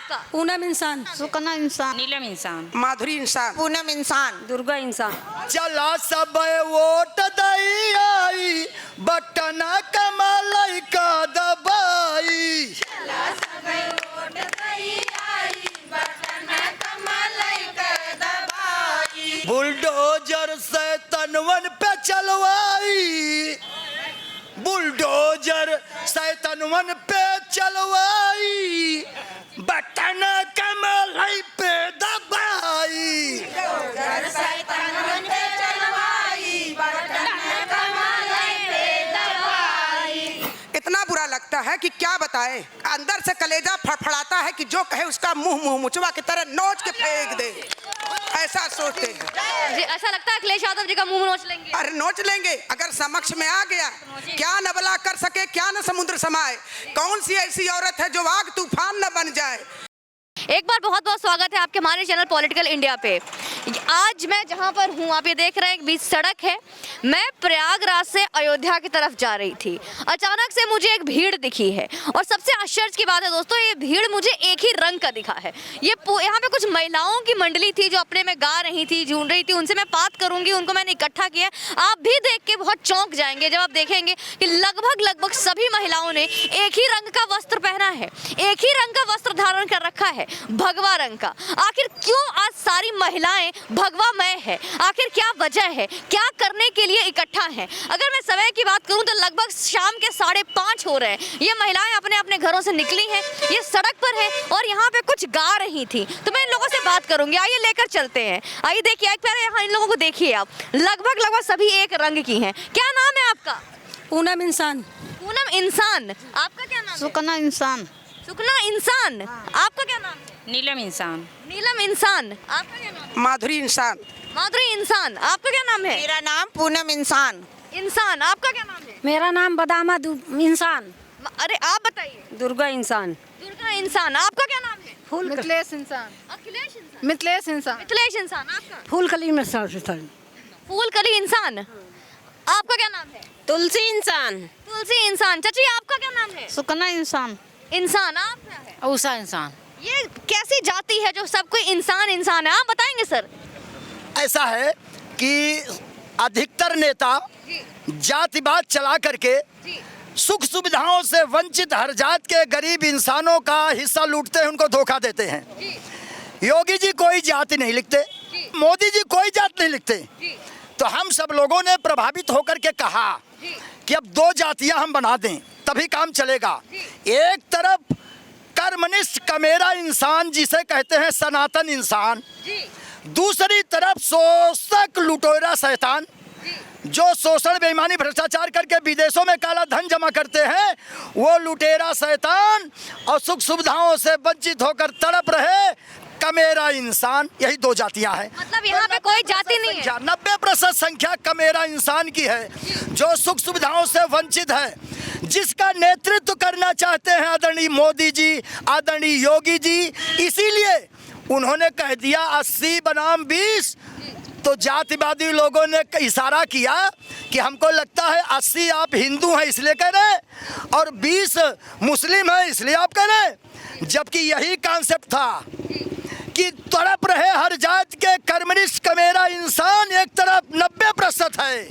आपका? पूनम इंसान, सुकना इंसान, नीलम इंसान, माधुरी इंसान, पूनम इंसान, दुर्गा इंसान। चला सब वोट दई आई बटन कमलई का दबाई। बुलडोजर से तनवन पे चलवाई, बुलडोजर से तनवन पे चलवाई, बटन कमलई पे दबाई। इतना बुरा लगता है कि क्या बताएं। अंदर से कलेजा फड़फड़ाता है कि जो कहे उसका मुंह मुचवा की तरह नोच के फेंक दे, ऐसा सोचते हैं। जी, ऐसा लगता है अखिलेश यादव जी का मुंह नोच लेंगे। अरे नोच लेंगे, अगर समक्ष में आ गया क्या न भला कर सके, क्या न समुद्र समाए। कौन सी ऐसी औरत है जो आग तूफान न बन जाए। एक बार बहुत बहुत स्वागत है आपके हमारे चैनल पॉलिटिकल इंडिया पे। आज मैं जहाँ पर हूँ आप ये देख रहे हैं, एक बीच सड़क है। मैं प्रयागराज से अयोध्या की तरफ जा रही थी, अचानक से मुझे एक भीड़ दिखी है और सबसे आश्चर्य की बात है दोस्तों, ये भीड़ मुझे एक ही रंग का दिखा है। यहाँ पे कुछ महिलाओं की मंडली थी जो अपने में गा रही थी, झूम रही थी। उनसे मैं बात करूंगी, उनको मैंने इकट्ठा किया। आप भी देख के बहुत चौंक जाएंगे जब आप देखेंगे कि लगभग सभी महिलाओं ने एक ही रंग का वस्त्र पहना है, एक ही रंग का वस्त्र धारण कर रखा है, भगवा रंग का। आखिर क्यों आज सारी महिलाएं भगवामय है? आखिर क्या वजह है? क्या करने के लिए इकट्ठा हैं? अगर मैं समय की बात करूं तो लगभग शाम के 5:30 हो रहे हैं। ये महिलाएं अपने अपने घरों से निकली हैं, ये सड़क पर है और यहाँ पे कुछ गा रही थी। तो मैं इन लोगों से बात करूंगी, आइए लेकर चलते हैं। आइए देखिए, एक पहले यहाँ इन लोगों को देखिए आप, लगभग सभी एक रंग की हैं। क्या नाम है आपका? पूनम इंसान। पूनम इंसान। आपका क्या नाम है? सुकना इंसान, सुकना इंसान। आपका क्या नाम है? नीलम इंसान, नीलम इंसान। आपका क्या नाम है? माधुरी इंसान, माधुरी इंसान। आपका क्या नाम है? मेरा नाम पूनम इंसान, इंसान। आपका क्या नाम है? मेरा नाम बदामा इंसान। अरे आप बताइए। दुर्गा इंसान। दुर्गा इंसान। आपका क्या नाम है? मिथिलेश इंसान, अखिलेश इंसान। मिथिलेश इंसान, मिथिलेश इंसान। आपका? फूलकली में इंसान। फूलकली इंसान। आपका क्या नाम है? तुलसी इंसान। तुलसी इंसान। चाची आपका क्या नाम है? सुकना इंसान, इंसान। आप क्या है? उषा इंसान। ये कैसी जाति है जो सब कोई इंसान इंसान है? आप बताएंगे सर। ऐसा है कि अधिकतर नेता जातिवाद चला करके सुख सुविधाओं से वंचित हर जात के गरीब इंसानों का हिस्सा लूटते हैं, उनको धोखा देते हैं। योगी जी कोई जाति नहीं लिखते, मोदी जी कोई जात नहीं लिखते। तो हम सब लोगों ने प्रभावित होकर के कहा कि अब 2 जातियां हम बना दें, तभी काम चलेगा। एक तरफ कर्मनिष्ठ कमेरा इंसान जिसे कहते हैं सनातन इंसान, दूसरी तरफ शोषक लुटेरा शैतान जो शोषण बेईमानी भ्रष्टाचार करके विदेशों में काला धन जमा करते हैं, वो लुटेरा शैतान और सुख सुविधाओं से वंचित होकर तड़प रहे कमेरा इंसान। यही 2 जातियां हैं। मतलब यहाँ पे कोई जाति नहीं है। 90% संख्या कमेरा इंसान की है जो सुख सुविधाओं से वंचित है, जिसका नेतृत्व करना चाहते हैं आदरणीय मोदी जी, आदरणीय योगी जी। इसीलिए उन्होंने कह दिया 80 बनाम 20। तो जातिवादी लोगों ने इशारा किया कि हमको लगता है 80 आप हिंदू हैं इसलिए कह रहे हैं और 20 मुस्लिम हैं इसलिए आप कह रहे हैं, जबकि यही कॉन्सेप्ट था कि तड़प रहे हर जात के कर्मनिष्ठ कमेरा इंसान एक तरफ 90% है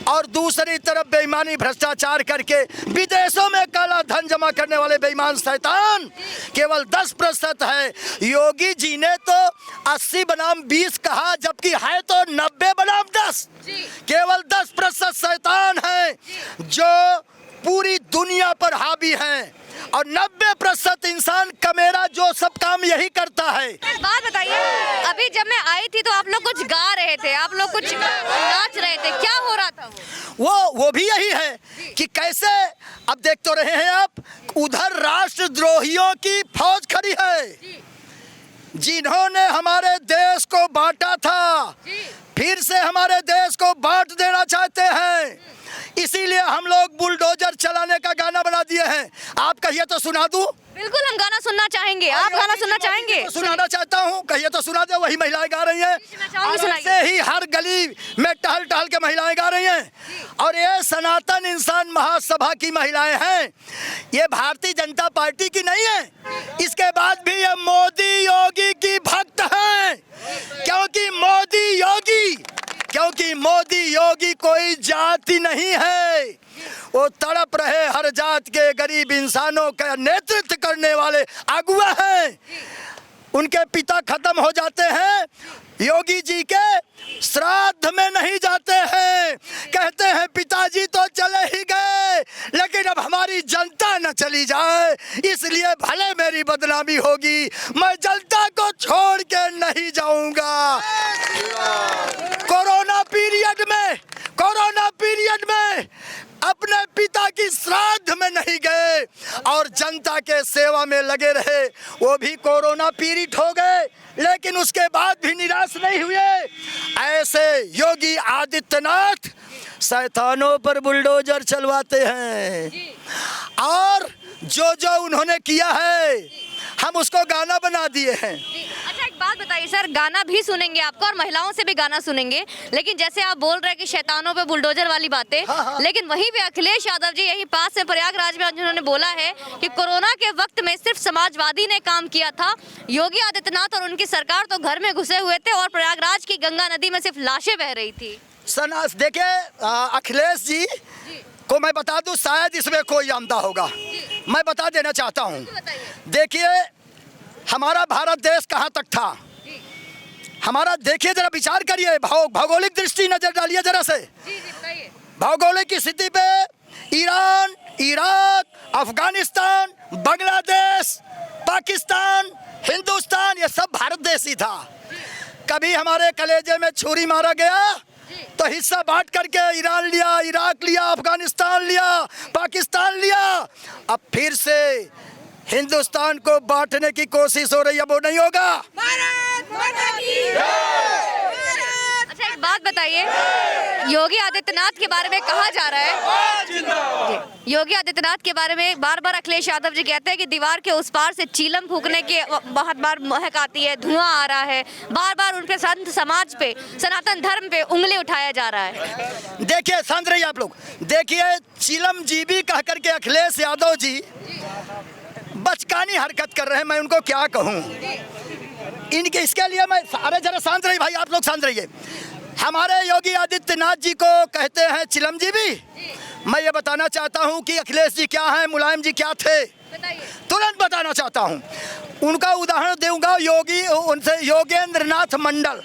और दूसरी तरफ बेईमानी भ्रष्टाचार करके विदेशों में काला धन जमा करने वाले बेईमान शैतान केवल 10% है। योगी जी ने तो 80 बनाम 20 कहा, जबकि है तो 90 बनाम 10। केवल 10% शैतान है जो पूरी दुनिया पर हावी है और 90% इंसान कमेरा जो सब काम यही करता है। बात बताइए, अभी जब मैं आई थी तो आप लोग कुछ गा रहे थे, आप लोग कुछ नाच रहे थे, क्या हो रहा था? वो भी यही है कि कैसे, अब देख तो रहे हैं आप, उधर राष्ट्रद्रोहियों की फौज खड़ी है जिन्होंने हमारे देश को बांटा था, फिर से हमारे देश को बांट देना चाहते हैं। इसीलिए हम लोग बुलडोजर चलाने का गाना बना दिए हैं। आप कहिए तो सुना दूं? बिल्कुल, हम गाना सुनना चाहेंगे। आप गाना सुनना चाहेंगे? तो सुनाना चाहता हूँ, कहिए तो सुना दे। वही महिलाएं गा रही हैं, ऐसे ही हर गली में टहल टहल के महिलाएं गा रही हैं। और ये सनातन इंसान महासभा की महिलाएं हैं, ये भारतीय जनता पार्टी की नहीं है। इसके बाद भी ये वो तड़प रहे हर जात के गरीब इंसानों का नेतृत्व करने वाले अगुआ हैं। उनके पिता खत्म हो जाते हैं, योगी जी के श्राद्ध में नहीं जाते हैं, कहते हैं पिताजी तो चले ही गए लेकिन अब हमारी जनता न चली जाए, इसलिए भले मेरी बदनामी होगी, मैं जनता को छोड़ के नहीं जाऊंगा। कोरोना पीरियड में अपने पिता की श्राद्ध में नहीं गए और जनता के सेवा में लगे रहे। वो भी कोरोना पीड़ित हो गए लेकिन उसके बाद भी निराश नहीं हुए। ऐसे योगी आदित्यनाथ शैतानों पर बुलडोजर चलवाते हैं और जो उन्होंने किया है हम उसको गाना बना दिए हैं। अच्छा, एक बात बताइए सर, गाना भी सुनेंगे आपको और महिलाओं से भी गाना सुनेंगे, लेकिन जैसे आप बोल रहे हैं कि शैतानों पे बुलडोजर वाली बातें, हाँ। लेकिन वहीं पे अखिलेश यादव जी यही पास में प्रयागराज में उन्होंने बोला है कि कोरोना के वक्त में सिर्फ समाजवादी ने काम किया था, योगी आदित्यनाथ और उनकी सरकार तो घर में घुसे हुए थे और प्रयागराज की गंगा नदी में सिर्फ लाशें बह रही थी। सनास देखिए, अखिलेश जी को मैं बता दूं, शायद इसमें कोई आमदा होगा, मैं बता देना चाहता हूं। देखिए हमारा भारत देश कहां तक था, हमारा देखिए जरा विचार करिए, भौगोलिक दृष्टि नजर डालिए जरा से। भौगोलिक की स्थिति पे ईरान, इराक, अफगानिस्तान, बांग्लादेश, पाकिस्तान, हिंदुस्तान, ये सब भारत देश ही था। कभी हमारे कलेजे में छुरी मारा गया तो हिस्सा बांट करके ईरान लिया, इराक लिया, अफगानिस्तान लिया, पाकिस्तान लिया, अब फिर से हिंदुस्तान को बांटने की कोशिश हो रही है, वो नहीं होगा। अच्छा, एक बात बताइए, योगी आदित्यनाथ के बारे में कहा जा रहा है, योगी आदित्यनाथ के बारे में बार बार अखिलेश यादव जी कहते हैं कि दीवार के उस पार से चीलम फूकने के बहुत बार महक आती है, धुआं आ रहा है, बार बार उनके संत समाज पे, सनातन धर्म पे उंगली उठाया जा रहा है। देखिए शांत रहिए आप लोग, देखिए चिलम जीबी कह करके अखिलेश यादव जी बचकानी हरकत कर रहे हैं, मैं उनको क्या कहूँ इनके, इसके लिए मैं, अरे जरा शांत रहिए भाई, आप लोग शांत रहिए। हमारे योगी आदित्यनाथ जी को कहते हैं चिलम जीबी। मैं ये बताना चाहता हूँ कि अखिलेश जी क्या हैं, मुलायम जी क्या थे, तुरंत बताना चाहता हूँ। उनका उदाहरण दूंगा, योगी उनसे योगेंद्र नाथ मंडल,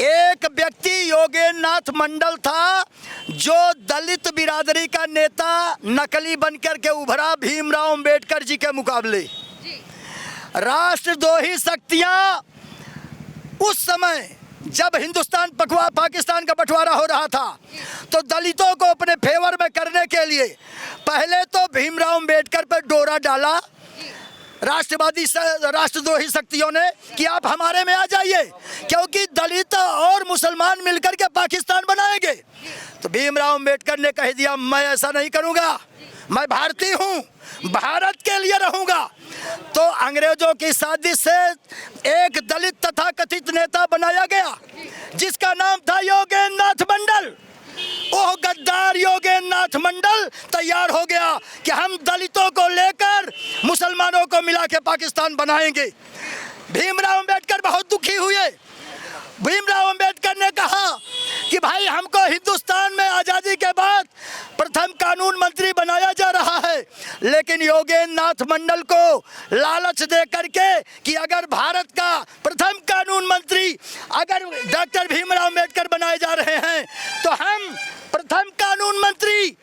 एक व्यक्ति योगेंद्र मंडल था जो दलित बिरादरी का नेता नकली बनकर के उभरा भीमराव अंबेडकर जी के मुकाबले। राष्ट्रद्रोही शक्तियां उस समय जब हिंदुस्तान पाकिस्तान का बंटवारा हो रहा था तो दलितों को अपने फेवर में करने के लिए पहले तो भीमराव अंबेडकर पर डोरा डाला राष्ट्रद्रोही शक्तियों ने कि आप हमारे में आ जाइए, क्योंकि दलित और मुसलमान मिलकर के पाकिस्तान बनाएंगे। तो भीमराव अंबेडकर ने कह दिया मैं ऐसा नहीं करूंगा, मैं भारतीय हूं, भारत के लिए रहूंगा। तो अंग्रेजों की साजिश से एक दलित तथा कथित नेता बनाया गया जिसका नाम था योगेंद्र नाथ मंडल। ओह गद्दार योगेंद्र नाथ मंडल तैयार हो गया कि हम दलितों को लेकर मुसलमानों को मिला के पाकिस्तान बनाएंगे। भीमराव अंबेडकर बहुत दुखी हुए। भीमराव अंबेडकर ने कहा कि भाई हमको हिंदुस्तान में आज़ादी के बाद प्रथम कानून मंत्री बनाया जा रहा है, लेकिन योगेंद्र नाथ मंडल को लालच दे करके कि अगर भारत का प्रथम कानून मंत्री अगर डॉक्टर भीमराव अंबेडकर बनाए जा रहे हैं तो हम प्रथम कानून मंत्री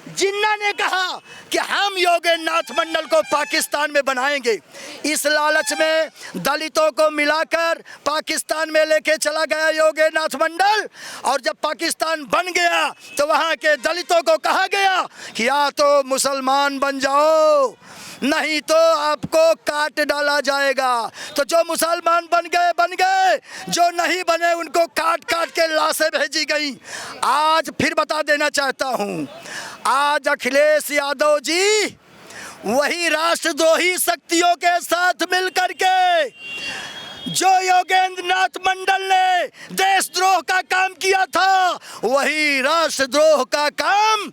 जिन्ना ने कहा कि हम योगेंद्र नाथ मंडल को पाकिस्तान में बनाएंगे। इस लालच में दलितों को मिलाकर पाकिस्तान में लेके चला गया योगेंद्र नाथ मंडल, और जब पाकिस्तान बन गया तो वहाँ के दलितों को कहा गया कि या तो मुसलमान बन जाओ नहीं तो आपको काट डाला जाएगा। तो जो मुसलमान बन गए, जो नहीं बने उनको काट काट के लाशें भेजी गई। आज फिर बता देना चाहता हूँ, आज अखिलेश यादव जी वही राष्ट्रद्रोही शक्तियों के साथ मिलकर के जो योगेंद्र नाथ मंडल ने देशद्रोह का काम किया था, वही राष्ट्रद्रोह का काम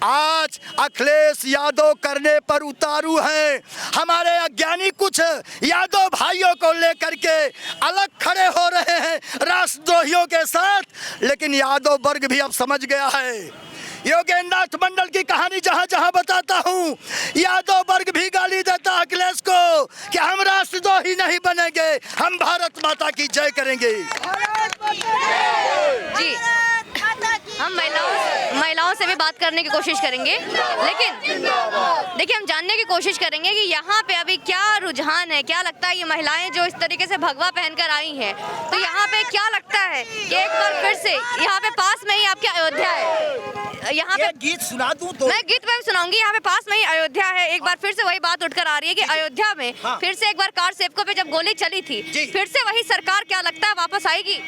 आज अखिलेश यादव करने पर उतारू हैं। हमारे अज्ञानी कुछ यादव भाइयों को लेकर के अलग खड़े हो रहे हैं राष्ट्रद्रोहियों के साथ, लेकिन यादव वर्ग भी अब समझ गया है योगेंद्र नाथ मंडल की कहानी जहां जहां बताता हूं, यादव वर्ग भी गाली देता अखिलेश को कि हम राष्ट्रद्रोही नहीं बनेंगे, हम भारत माता की जय करेंगे। जी, हम महिलाओं से भी बात करने की कोशिश करेंगे, लेकिन देखिए हम जानने की कोशिश करेंगे कि यहाँ पे अभी क्या रुझान है, क्या लगता है ये महिलाएं जो इस तरीके से भगवा पहनकर आई हैं, तो यहाँ पे क्या लगता है कि एक बार फिर से यहाँ पे पास में ही आपके अयोध्या है, यहाँ पे गीत सुना दूं तो मैं गीत में भी सुनाऊंगी, यहाँ पे पास में ही अयोध्या है। एक बार फिर से वही बात उठकर आ रही है कि अयोध्या में फिर से एक बार कार सेवकों पे जब गोली चली थी, फिर से वही सरकार क्या लगता है वापस आएगी,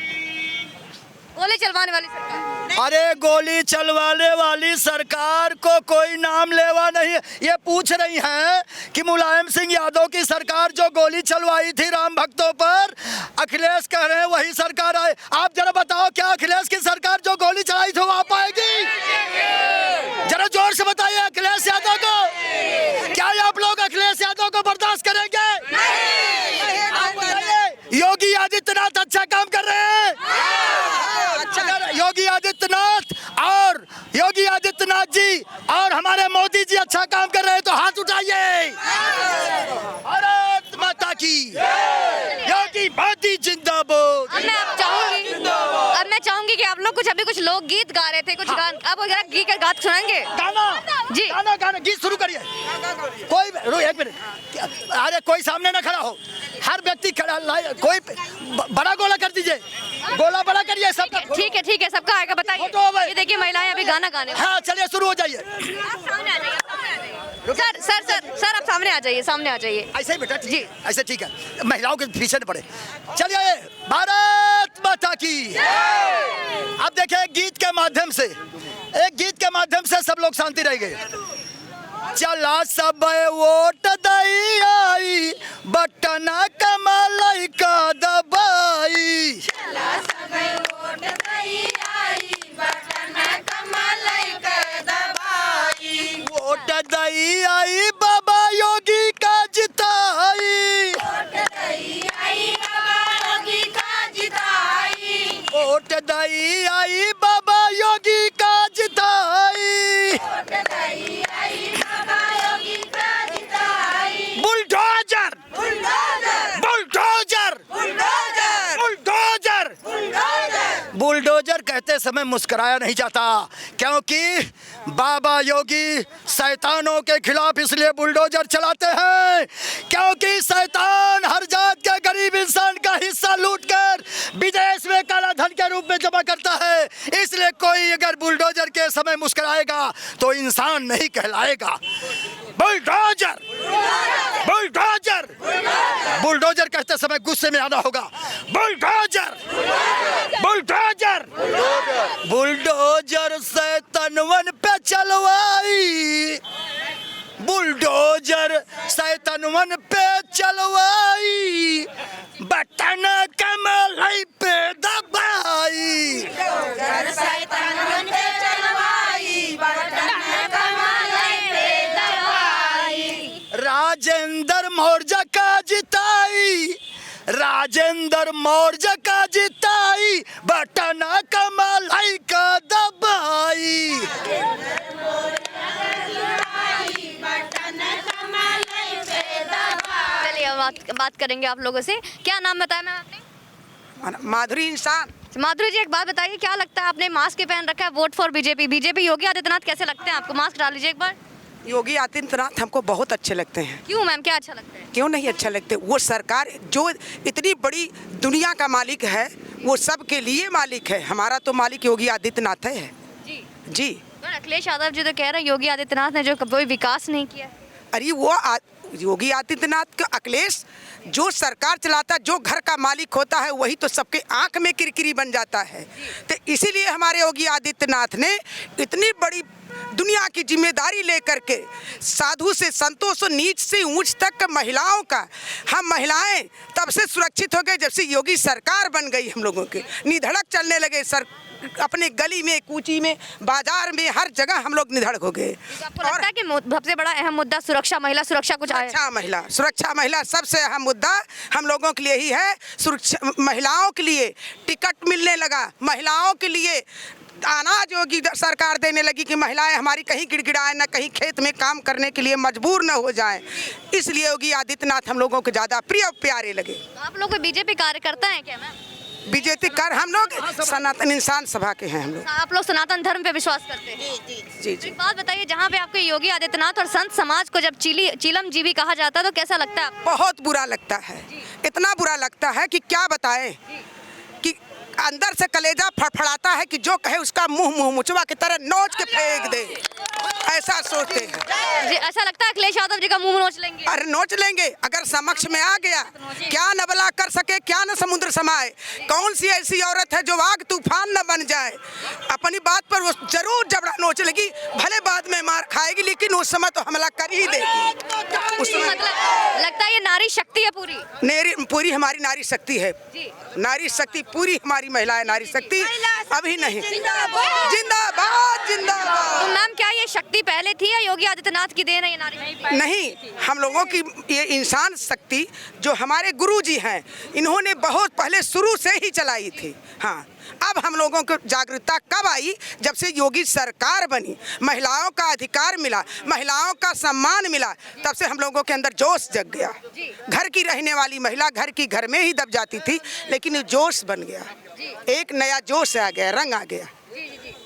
गोली चलवाने वाली सरकार? अरे गोली चलवाने वाली सरकार को कोई नाम लेवा नहीं है। ये पूछ रही हैं कि मुलायम सिंह यादव की सरकार जो गोली चलवाई थी राम भक्तों पर, अखिलेश कह रहे हैं वही सरकार आए। आप जरा बताओ क्या अखिलेश की सरकार जो गोली चलाई थी वो आ पाएगी? जरा जोर से बताइए अखिलेश यादव को, क्या आप लोग अखिलेश यादव को बर्दाश्त करेंगे? योगी आदित्यनाथ अच्छा काम कर रहे हैं। अगर योगी आदित्यनाथ जी और हमारे मोदी जी अच्छा काम कर रहे हैं तो हाथ उठाइए। भारत माता की योगी मोदी जिंदाबाद। अब मैं चाहूंगी कि आप लोग कुछ लोग गीत गा रहे थे, कुछ गान, अब गीत का गात सुनाएंगे? जी, गाना गीत शुरू करिए। कोई एक मिनट, अरे कोई सामने ना खड़ा हो, हर व्यक्ति खड़ा, कोई बड़ा गोला कर दीजिए, गोला बड़ा करिए सबका। ठीक है सबका आएगा, बताइए। ये देखिए महिलाएं अभी गाना गाने। हाँ चलिए शुरू हो जाइए। सर आप सामने आ जाइए। ऐसे ही बेटा जी, ऐसे ठीक है, महिलाओं के पीछे न पड़े। चलिए, भारत माता की। अब देखिए एक गीत के माध्यम से सब लोग शांति रह गए। चला सब वोट दई आई, बटन कमल का दबाई। चला सब वोट दई आई, बटन कमल का दबाई। वोट दई आई बाबा योगी का जिताई। वोट दई आई बाबा योगी का जिताई। वोट दई आई बाबा योगी का जिताई। वोट दई आई बाबा योगी का जिताई। Bulldozer bulldozer bulldozer bulldozer bulldozer bulldozer. Bulldozer कहते समय मुस्कुराया नहीं जाता, क्योंकि बाबा योगी शैतानों के खिलाफ इसलिए बुलडोजर चलाते हैं क्योंकि शैतान हर जात के गरीब इंसान का हिस्सा लूटकर विदेश में काला धन के रूप में जमा करता है। इसलिए कोई अगर बुलडोजर के समय मुस्कुराएगा तो इंसान नहीं कहलाएगा। बुलडोजर बुलडोजर बुलडोजर कहते समय गुस्से में आना होगा। बुलडोजर बुलडोजर बुलडोजर से तनवन पे चलवाई। बुलडोजर से तनवन पे चलवाई, बटन कमल पे दबाई। बुलडोजर से तनवन पे चलवाई, बटन कमल पे दबाई। राजेंद्र मौर्य का जिताई, राजेंद्र मौर्य का जिताई, बटन कमल का दबाई। चलिए बात करेंगे आप लोगों से। क्या नाम बताया मैम आपने? माधुरी इंसान। माधुरी जी एक बात बताइए, क्या लगता है आपने मास्क ही पहन रखा है, vote for BJP Yogi Adityanath कैसे लगते हैं आपको? मास्क डाल लीजिए एक बार। योगी आदित्यनाथ हमको बहुत अच्छे लगते हैं। क्यों मैम, क्या अच्छा लगता है? क्यों नहीं अच्छा लगते? वो सरकार जो इतनी बड़ी दुनिया का मालिक है, वो सब के लिए मालिक है। हमारा तो मालिक योगी आदित्यनाथ है। जी पर अखिलेश यादव जी तो कह रहे हैं योगी आदित्यनाथ ने जो कोई विकास नहीं किया। अरे वो योगी आदित्यनाथ का, अखिलेश जो सरकार चलाता, जो घर का मालिक होता है, वही तो सबके आंख में किरकिरी बन जाता है। तो इसीलिए हमारे योगी आदित्यनाथ ने इतनी बड़ी दुनिया की जिम्मेदारी लेकर के साधु से संतों से नीच से ऊंच तक महिलाओं का, हम महिलाएं तब से सुरक्षित हो गए जब से योगी सरकार बन गई। हम लोगों के निधड़क चलने लगे सर, अपने गली में, कूची में, बाजार में, हर जगह हम लोग निधड़क हो गए। तो आपको लगता है कि सबसे बड़ा अहम मुद्दा सुरक्षा, महिला सुरक्षा कुछ आया? सुरक्षा महिला सबसे अहम मुद्दा हम लोगों के लिए ही है। सुरक्षा महिलाओं के लिए टिकट मिलने लगा, महिलाओं के लिए अनाज योगी सरकार देने लगी कि महिलाएं हमारी कहीं गिड़गिड़ाएं न कहीं खेत में काम करने के लिए मजबूर न हो जाएं। इसलिए योगी आदित्यनाथ हम लोगों को ज़्यादा प्रिय और प्यारे लगे। आप लोग बीजेपी कार्यकर्ता हैं क्या मैम? बीजेपी कर हम लोग सनातन इंसान सभा के हैं हम लोग। आप लोग सनातन धर्म पे विश्वास करते हैं? जी एक बात बताइए, जहाँ पे आपके योगी आदित्यनाथ और संत समाज को जब चीलम जीवी कहा जाता है तो कैसा लगता है आपको? बहुत बुरा लगता है, इतना बुरा लगता है कि क्या बताएं, कि अंदर से कलेजा फड़फड़ाता है कि जो कहे उसका मुंह मुचवा की तरह नोच के फेंक दे, ऐसा सोचते हैं। जी, ऐसा लगता है अखिलेश यादव जी का मुंह नोच लेंगे? अरे नोच लेंगे, अगर समक्ष में आ गया क्या न बला कर सके, क्या न समुद्र समाए। कौन सी ऐसी औरत है जो आग तूफान न बन जाए। अपनी बात पर वो जरूर जबड़ा नोच लेगी, भले बाद में मार खाएगी लेकिन उस समय तो हमला कर ही देगी। उस समय मतलब लगता है ये नारी शक्ति है पूरी हमारी नारी शक्ति है। नारी शक्ति पूरी हमारी महिलाएं नारी शक्ति अभी नहीं। जिंदाबाद जिंदाबाद। तो मैम क्या ये शक्ति पहले थी या योगी आदित्यनाथ की देन है ये नारी? नहीं, हम लोगों की ये इंसान शक्ति जो हमारे गुरुजी हैं इन्होंने बहुत पहले शुरू से ही चलाई थी। हाँ, अब हम लोगों को जागरूकता कब आई? जब से योगी सरकार बनी, महिलाओं का अधिकार मिला, महिलाओं का सम्मान मिला, तब से हम लोगों के अंदर जोश जग गया। घर की रहने वाली महिला घर की घर में ही दब जाती थी, लेकिन जोश बन गया, एक नया जोश आ गया, रंग आ गया।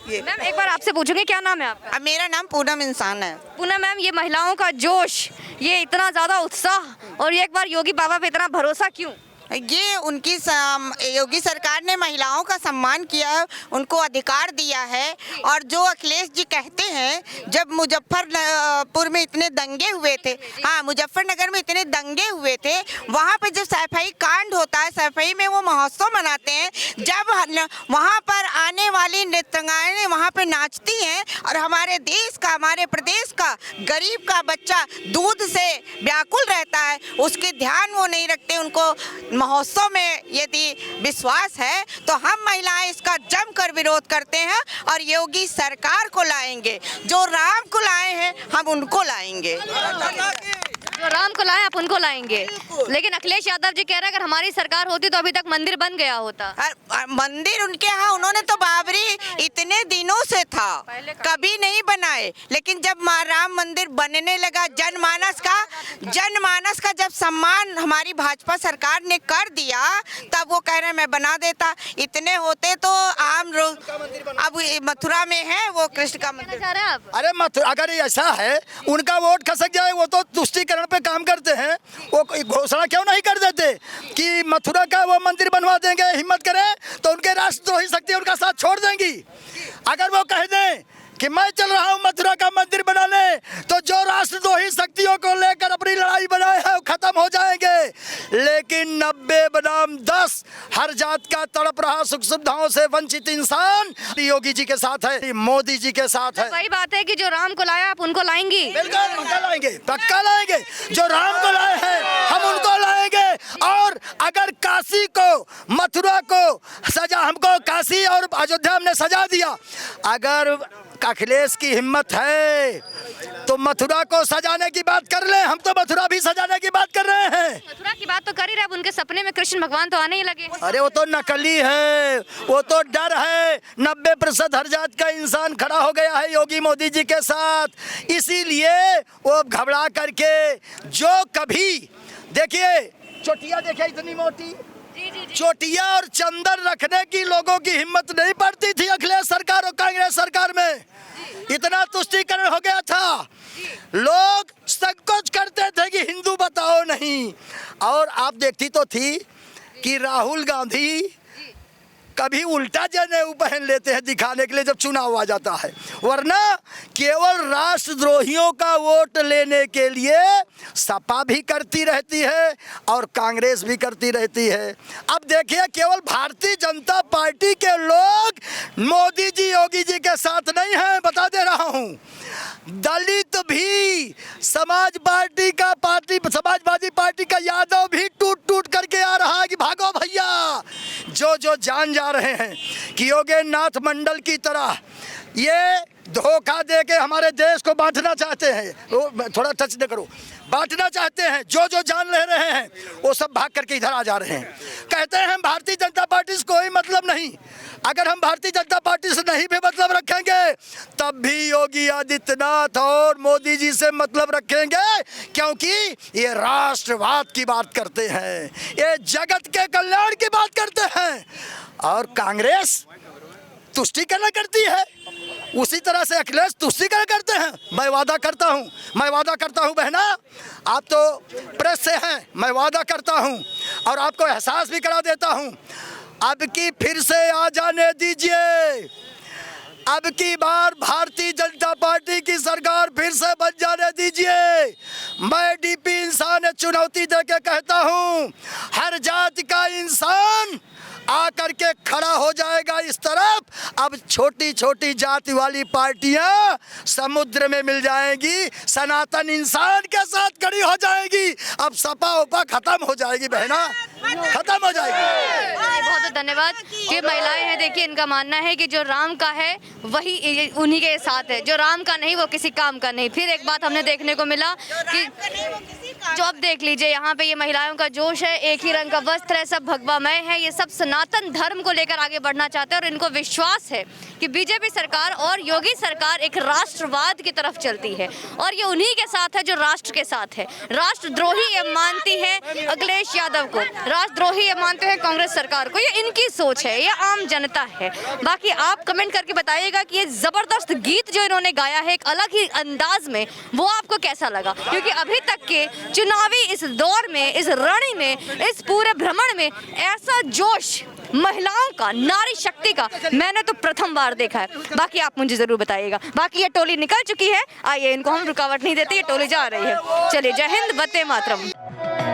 ये मैम एक बार आपसे पूछूंगी, क्या नाम है आपका? मेरा नाम पूनम इंसान है। पूनम मैम, ये महिलाओं का जोश, ये इतना ज्यादा उत्साह और ये एक बार योगी बाबा पे इतना भरोसा क्यों? ये उनकी योगी सरकार ने महिलाओं का सम्मान किया, उनको अधिकार दिया है। और जो अखिलेश जी कहते हैं जब मुजफ्फरपुर में इतने दंगे हुए थे, हाँ मुजफ्फरनगर में इतने दंगे हुए थे, वहाँ पे जब सफाई कांड होता है, सफाई में वो महोत्सव मनाते हैं, जब वहाँ पर आने वाली नृत्यंगनाएं वहाँ पे नाचती हैं और हमारे देश का, हमारे प्रदेश का गरीब का बच्चा दूध से व्याकुल रहता है, उसके ध्यान वो नहीं रखते। उनको महोत्सव में यदि विश्वास है तो हम महिलाएं इसका जमकर विरोध करते हैं और योगी सरकार को लाएंगे। जो राम को लाए हैं हम उनको लाएंगे, जो राम को लाए आप उनको लाएंगे। लेकिन अखिलेश यादव जी कह रहे हैं अगर हमारी सरकार होती तो अभी तक मंदिर बन गया होता। मंदिर उनके यहाँ, उन्होंने तो बाबरी इतने दिनों से था, कभी नहीं बनाए, लेकिन जब राम मंदिर बनने लगा, जनमानस का जब सम्मान हमारी भाजपा सरकार ने कर दिया, तब वो कह रहे हैं मैं बना देता। इतने होते तो आम अब मथुरा में है वो कृष्ण का मंदिर। चाह रहे हैं आप? अरे मथुरा अगर ऐसा है, उनका वोट खसक जाए, वो तो तुष्टीकरण पे काम करते हैं, वो घोषणा क्यों नहीं कर देते कि मथुरा का वो मंदिर बनवा देंगे, हिम्मत करें तो उनके राष्ट्रद्रोही शक्ति उनका साथ छोड़ देंगी। अगर वो कह दें कि मैं चल रहा हूं मथुरा का मंदिर बनाने, तो जो राष्ट्रद्रोही शक्तियों को लेकर अपनी लड़ाई बनाए हैं वो खत्म हो जाएंगे। लेकिन 90 बनाम 10 हर जात का तड़प रहा सुख सुविधाओं से वंचित इंसान योगी जी के साथ है, मोदी जी के साथ है। वही बात है कि जो राम को लाया आप उनको लाएंगी? बिल्कुल पक्का लाएंगे, पक्का लाएंगे। जो राम को लाए हैं हम उनको लाएंगे। और अगर काशी को, मथुरा को सजा, हमको काशी और अयोध्या हमने सजा दिया, अगर अखिलेश की हिम्मत है तो मथुरा को सजाने की बात कर ले। हम तो मथुरा भी सजाने की बात कर रहे हैं। मथुरा की बात तो कर ही रहे, अब उनके सपने में कृष्ण भगवान तो आने ही लगे। अरे वो तो नकली है, वो तो डर है। 90% हर जात का इंसान खड़ा हो गया है योगी मोदी जी के साथ, इसीलिए वो घबरा करके जो कभी देखिए चोटिया देखिए इतनी मोटी चोटिया और चंदन रखने की लोगों की हिम्मत नहीं पड़ती थी अखिलेश सरकार और कांग्रेस सरकार में। इतना तुष्टीकरण हो गया था, लोग संकोच करते थे कि हिंदू बताओ नहीं। और आप देखती तो थी कि राहुल गांधी कभी उल्टा जनेऊ पहन लेते हैं दिखाने के लिए जब चुनाव आ जाता है, वरना केवल राष्ट्रद्रोहियों का वोट लेने के लिए सपा भी करती रहती है और कांग्रेस भी करती रहती है। अब देखिए केवल भारतीय जनता पार्टी के लोग मोदी जी योगी जी के साथ नहीं हैं, बता दे रहा हूँ। दलित भी समाजवादी पार्टी का यादव भी टूट टूट करके आ रहा है कि भागो भैया। जो जान जा रहे हैं कि योगेंद्र नाथ मंडल की तरह ये धोखा दे के हमारे देश को बांटना चाहते हैं। वो थोड़ा टच न करो, बांटना चाहते हैं। जो जो जान ले रहे हैं वो सब भाग करके इधर आ जा रहे हैं। कहते हैं हम भारतीय जनता पार्टी से कोई मतलब नहीं। अगर हम भारतीय जनता पार्टी से नहीं भी मतलब रखेंगे तब भी योगी आदित्यनाथ और मोदी जी से मतलब रखेंगे, क्योंकि ये राष्ट्रवाद की बात करते हैं, ये जगत के कल्याण की बात करते हैं। और कांग्रेस तुष्टीकरण करती है, उसी तरह से अखिलेश तुष्टीकरण करते हैं। मैं वादा करता हूँ बहना, आप तो प्रेस से हैं, मैं वादा करता हूँ और आपको एहसास भी करा देता हूँ, अब की फिर से आ जाने दीजिए। अब की बार भारतीय जनता पार्टी की सरकार फिर से बन जाने दीजिए। मैं डीपी इंसान चुनौती देके कहता हूँ, हर जाति का इंसान आकर के खड़ा हो जाएगा इस तरफ। अब छोटी छोटी जाति वाली पार्टियां समुद्र में मिल जाएंगी, सनातन इंसान के साथ खड़ी हो जाएगी। अब सपा उपा खत्म हो जाएगी बहना, खत्म हो जाएगी। बहुत बहुत धन्यवाद। ये महिलाएं हैं, देखिए इनका मानना है कि जो राम का है वही उन्हीं के साथ है, जो राम का नहीं वो किसी काम का नहीं। फिर एक बात हमने देखने को मिला कि जो अब देख लीजिए यहाँ पे ये महिलाओं का जोश है, एक ही रंग का वस्त्र है, सब भगवामय है, ये सब सनातन धर्म को लेकर आगे बढ़ना चाहते हैं और इनको विश्वास है कि बीजेपी सरकार और योगी सरकार एक राष्ट्रवाद की तरफ चलती है और ये उन्हीं के साथ है जो राष्ट्र के साथ है। राष्ट्रद्रोही ये मानती है अखिलेश यादव को, राष्ट्रद्रोही ये मानते हैं कांग्रेस सरकार को। ये इनकी सोच है, ये आम जनता है। बाकी आप कमेंट करके बताइएगा कि ये जबरदस्त गीत जो इन्होंने गाया है एक अलग ही अंदाज में, वो आपको कैसा लगा, क्योंकि अभी तक के चुनावी इस दौर में, इस रणनी में, इस पूरे भ्रमण में ऐसा जोश महिलाओं का, नारी शक्ति का मैंने तो प्रथम बार देखा है। बाकी आप मुझे जरूर बताइएगा। बाकी ये टोली निकल चुकी है, आइए इनको हम रुकावट नहीं देते, ये टोली जा रही है। चलिए, जय हिंद, वंदे मातरम।